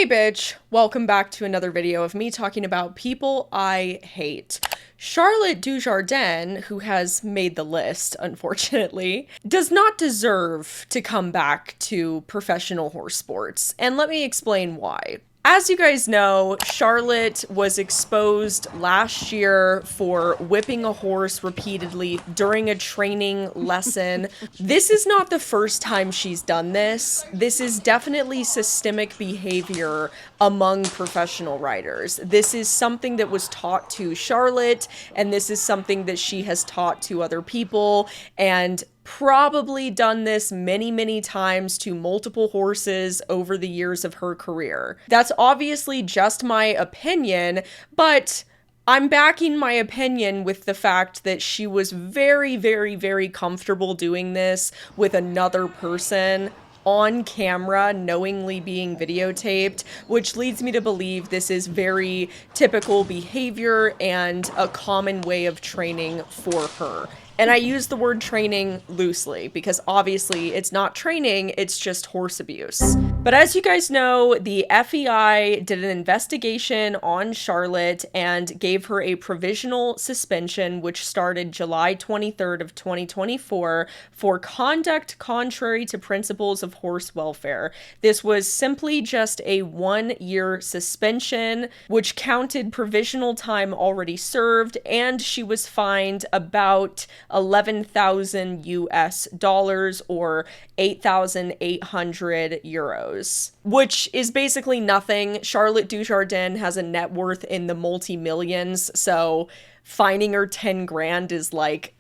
Hey bitch, welcome back to another video of me talking about people I hate. Charlotte Dujardin, who has made the list, unfortunately, does not deserve to come back to professional horse sports, and let me explain why. As you guys know, Charlotte was exposed last year for whipping a horse repeatedly during a training lesson. This is not the first time she's done this. This is definitely systemic behavior among professional riders. This is something that was taught to Charlotte, and this is something that she has taught to other people, and probably done this many times to multiple horses over the years of her career. That's obviously just my opinion, but I'm backing my opinion with the fact that she was very comfortable doing this with another person on camera, knowingly being videotaped, which leads me to believe this is very typical behavior and a common way of training for her. And I use the word training loosely because obviously it's not training, it's just horse abuse. But as you guys know, the FEI did an investigation on Charlotte and gave her a provisional suspension, which started July 23rd of 2024 for conduct contrary to principles of horse welfare. This was simply just a 1-year suspension, which counted provisional time already served, and she was fined about 11,000 US dollars or 8,800 euros, which is basically nothing. Charlotte Dujardin has a net worth in the multi-millions, so fining her 10 grand is like...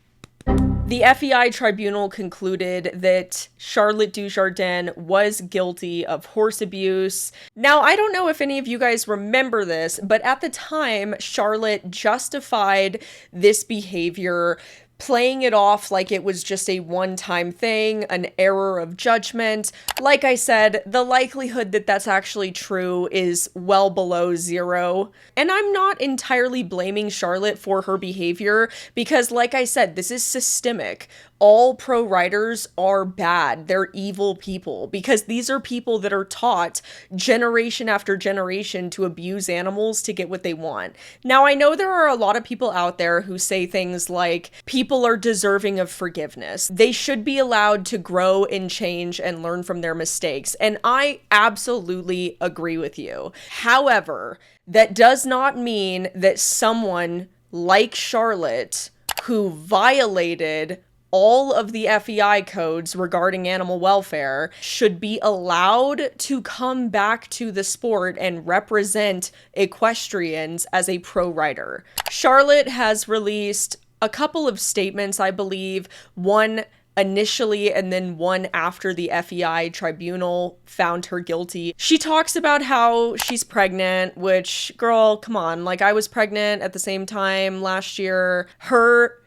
The FEI tribunal concluded that Charlotte Dujardin was guilty of horse abuse. Now, I don't know if any of you guys remember this, but at the time, Charlotte justified this behavior, playing it off like it was just a one-time thing, an error of judgment. Like I said, the likelihood that that's actually true is well below zero. And I'm not entirely blaming Charlotte for her behavior because, like I said, this is systemic. All pro riders are bad. They're evil people because these are people that are taught generation after generation to abuse animals to get what they want. Now, I know there are a lot of people out there who say things like people are deserving of forgiveness. They should be allowed to grow and change and learn from their mistakes. And I absolutely agree with you. However, that does not mean that someone like Charlotte, who violated all of the FEI codes regarding animal welfare, should be allowed to come back to the sport and represent equestrians as a pro rider. Charlotte has released a couple of statements, I believe, one initially and then one after the FEI tribunal found her guilty. She talks about how she's pregnant, which, girl, come on, like I was pregnant at the same time last year. Her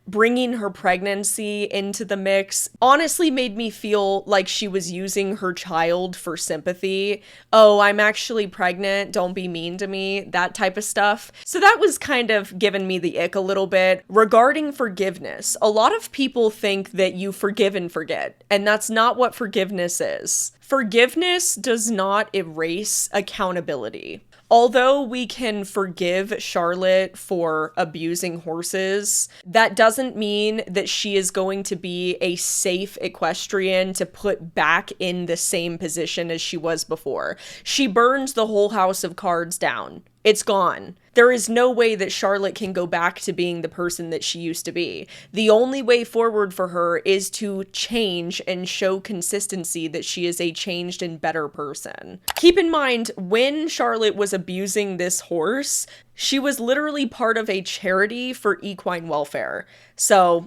bringing her pregnancy into the mix honestly made me feel like she was using her child for sympathy. Oh, I'm actually pregnant, don't be mean to me, that type of stuff. So that was kind of giving me the ick a little bit. Regarding forgiveness, a lot of people think that you forgive and forget, and that's not what forgiveness is. Forgiveness does not erase accountability. Although we can forgive Charlotte for abusing horses, that doesn't mean that she is going to be a safe equestrian to put back in the same position as she was before. She burns the whole house of cards down. It's gone. There is no way that Charlotte can go back to being the person that she used to be. The only way forward for her is to change and show consistency that she is a changed and better person. Keep in mind, when Charlotte was abusing this horse, she was literally part of a charity for equine welfare. So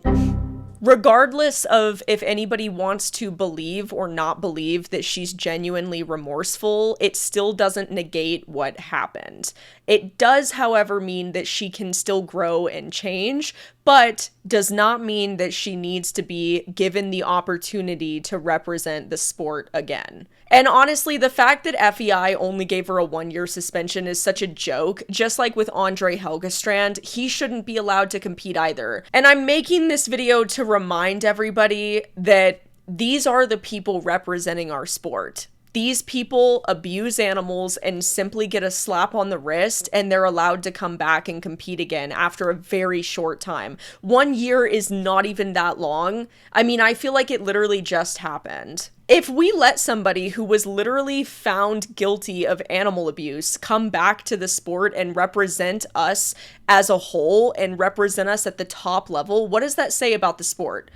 regardless of if anybody wants to believe or not believe that she's genuinely remorseful, it still doesn't negate what happened. It does, however, mean that she can still grow and change, but does not mean that she needs to be given the opportunity to represent the sport again. And honestly, the fact that FEI only gave her a 1-year suspension is such a joke. Just like with Andre Helgestrand, he shouldn't be allowed to compete either. And I'm making this video to remind everybody that these are the people representing our sport. These people abuse animals and simply get a slap on the wrist, and they're allowed to come back and compete again after a very short time. 1 year is not even that long. I mean, I feel like it literally just happened. If we let somebody who was literally found guilty of animal abuse come back to the sport and represent us as a whole and represent us at the top level, what does that say about the sport?